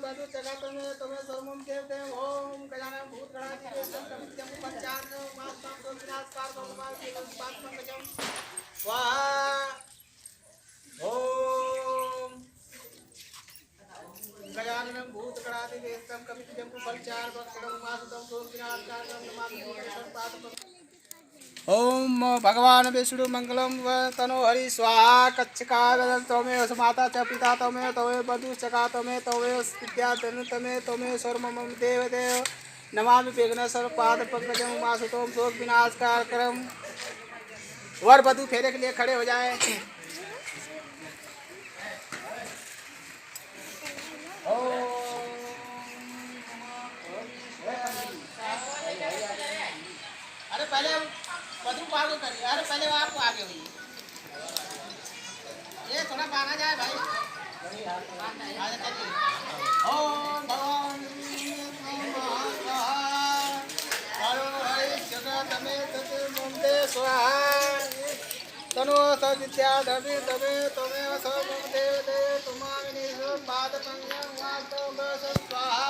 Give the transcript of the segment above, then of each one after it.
बधु जगत में तुम्हें सर्वम देवते ओम गजानन भूत गणाधि वेदम कवित्यम पंचांग मास्तां तो विनाशकार भगवान के पास पंकजम स्वाहा ओम गजानन भूत गणाधि वेदम कवित्यम पंचांग मास्तां तो विनाशकार नमामि सर्वपाद ओम भगवान विष्णु मंगलम व तनो हरि स्वाहा कच्छकाल तमेव माता च पिता तमेव तमेव बधु चका तमेव तमेव विद्या धन तमेव तमेव सर्वमम देव देव नमामि विघ्नेश्वर पाद पंकजम उमासुतोम शोक विनाशकार करम। वर वधु फेरे के लिए खड़े हो जाए। अरे पहले वधु को आगे करिए। अरे पहले वो आपको आगे हुई ये थोड़ा पाना जाए भाई। आगे चलिए। ओम भगवान जगत में तमे स्वाहा तनो सविद्या धवे तमे तमेव सर्वं देव देव तुमामि पाद पंकजं वास्तव बस स्वाहा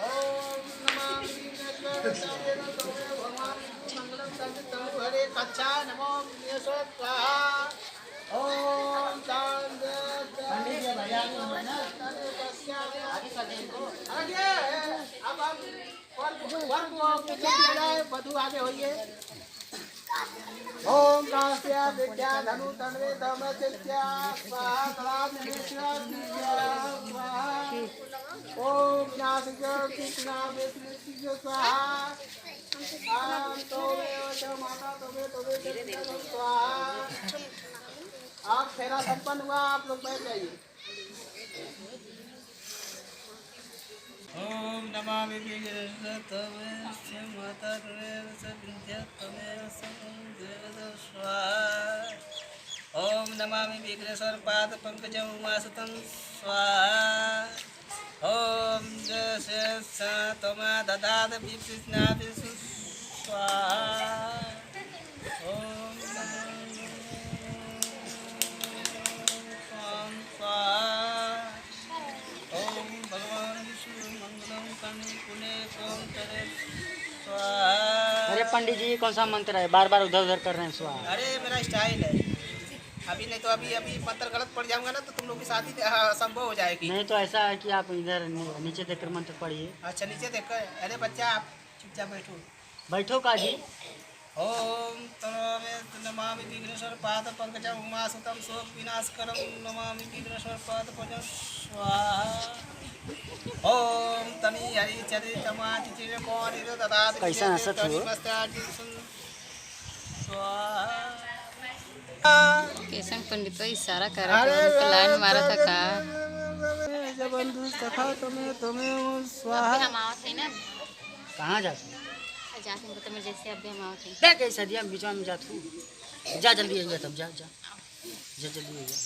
ओम नमामि विघ्नेश्वर भगवान हरे कच्छा नमो विघ्नेश्वर स्वाहा ओम आगे अब हम वधु आगे होइए। ओम कांस्या विद्या धनु तन्वे धम चित्या स्वाहा कलाम निश्चय स्वाहा ओम विनाशज्ञ कृष्णा विष्णु स्वाहा माता स्वाहा। आप फेरा संपन्न हुआ। आप लोग बैठ जाइए। ओम नमामि विघ्नेश्वरस्य माता स्वाहा ओम नमामि विघ्नेश्वर पाद पंकजं उमासुतं स्वाहा ओम जस्य तमा ददात विष्णा विष्णु स्वाहा ओम स्वाहा ओम भगवान विष्णु मंगलम कनि पुने ओम करे स्वाहा। अरे पंडित जी कौन सा मंत्र है, बार बार उधर उधर कर रहे हैं स्वाहा। अरे मेरा स्टाइल है। अभी नहीं तो अभी मंत्र गलत पड़ जाऊंगा ना तो तुम लोग की शादी असंभव हो जाएगी। नहीं तो ऐसा है कि आप इधर नीचे देखकर मंत्र पढ़िए। अच्छा नीचे देखकर। अरे बच्चा आप चुपचाप बैठो। बैठो काजी। ओम नमामि विघ्नेश्वर पाद पंकजं उमासुतं शोक विनाशकरं नमामि विघ्नेश्वर पाद पंकजं स्वाहा ओम तनि हरि चरि तमाति चिर कोनि ददाति कैसा हंसत हो? स्वाहा। केशव पंडित तो इशारा कर रहा था, उनको लाइन मारा था का जब बंधु सखा तुम्हें स्वाहा। हम आओ थे ना, कहाँ जाते जाते हैं तो मैं जैसे अब हम आओ थे। देख कैसा दिया बीच में जात हूँ। जा जल्दी आइए तब जा जा जा जल्दी आइए।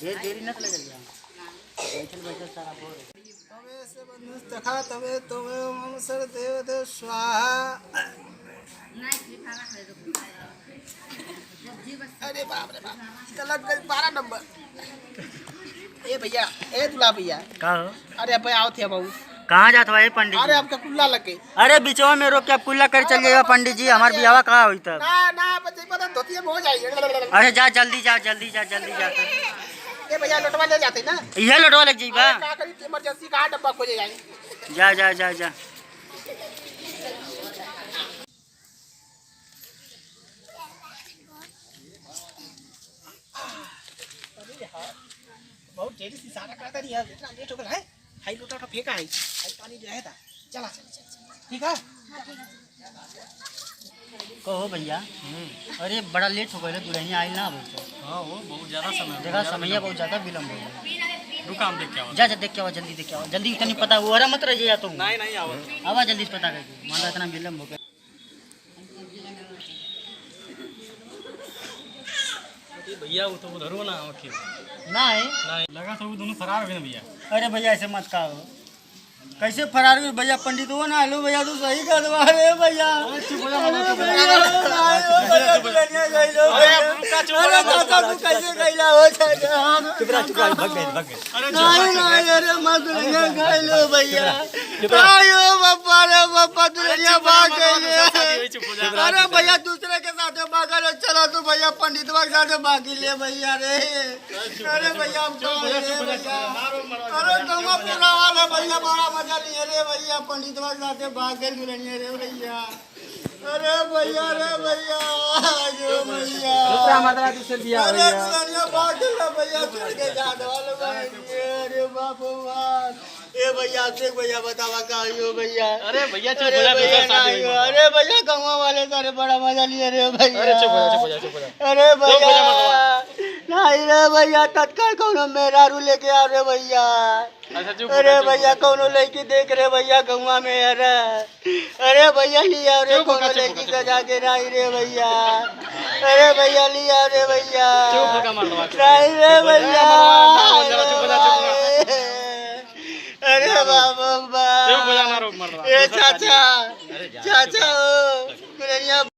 देरी न लगे जा बैठल बैठल सारा बोल तमे से बंधु सखा तमे मम सर देव देव स्वाहा। अरे बाप रे बाप लग गई 12 नंबर। ए भैया ए दूल्हा भैया का हो? अरे अब आओ थे बहू। कहाँ जात भाई पंडित अरे जी? आपका कुल्ला लग गई। अरे बीचवा में रोक के आप कुल्ला कर चल जाइएगा पंडित जी। हमार बियाह कहाँ हुई तब? ना ना बच्चे पता धोतिया में हो जाएगी। अरे जा जल्दी जा जल्दी जा जल्दी जा। ये भैया लोटवा ले जाते ना। यह लौटवा लग जाइबा। का करी इमरजेंसी का डब्बा खोजे जाए। जा जा जा जा। बहुत तेजी से सारा करता नहीं यार। इतना लेट हो गया है। हाई लोटा उठा फेंका है। हाई पानी जो है था। चला ठीक है। कहो भैया। अरे बड़ा लेट हो गया दुल्हन आई ना अभी तो। हाँ वो बहुत ज़्यादा समय देखा समय बहुत ज़्यादा विलम्ब हो गया। रुका हम देख के आओ। जा जा देख के आओ जल्दी देख के आओ जल्दी। इतनी पता हुआ मत रहिए तुम। नहीं नहीं आओ। आवा जल्दी से पता करके मान इतना विलम्ब हो गया। भैया वो तो उधर हो ना आखिर नहीं नहीं लगा तो वो दोनों फरार हो गए ना भैया। अरे भैया ऐसे मत कहो। कैसे फरार हुए भैया? पंडित हो ना। हेलो भैया तू सही कर दो। अरे भैया चुप हो जा। अरे चाचा तू कैसे गईला हो चाचा चुप रहा भाग गए नहीं नहीं अरे मत दुनिया खाई लो भैया आयो बापा रे बापा दुनिया भाग गई अरे भैया दूसरे के साथ भागा लो चलो तू भैया पंडित बाग साथ भागी ले भैया रे अरे भैया अरे गंगा पूरा वाला भैया बड़ा मजा लिए रे भैया पंडित बाग साथ भाग गए दुनिया रे भैया अरे भैया रे भैया आयो भैया अरे दुनिया भाग गई भैया छोड़ के जा दो अरे बाप ए भैया देख भैया बतावा का आयो भैया अरे भैया चुप अरे हो जा भैया दूसरा शादी ना, अरे भैया गंगा वाले सारे बड़ा मजा लिए रे भैया अरे चुप हो जा अरे चुप हो भैया जा नहीं रे भैया तत्काल कौनो मेहरारू लेके आ रे भैया अच्छा चुप अरे भैया कौनो लड़की देख रे भैया गंगा में अरे भैया लिया रे कौनो लड़की सजा के नहीं रे भैया अरे भैया लिया रे भैया चुप हो जा मार दो नहीं रे भैया चुप हो जा अरे बाबा चुप हो जा ना रोक मार दो ए चाचा चाचा ओ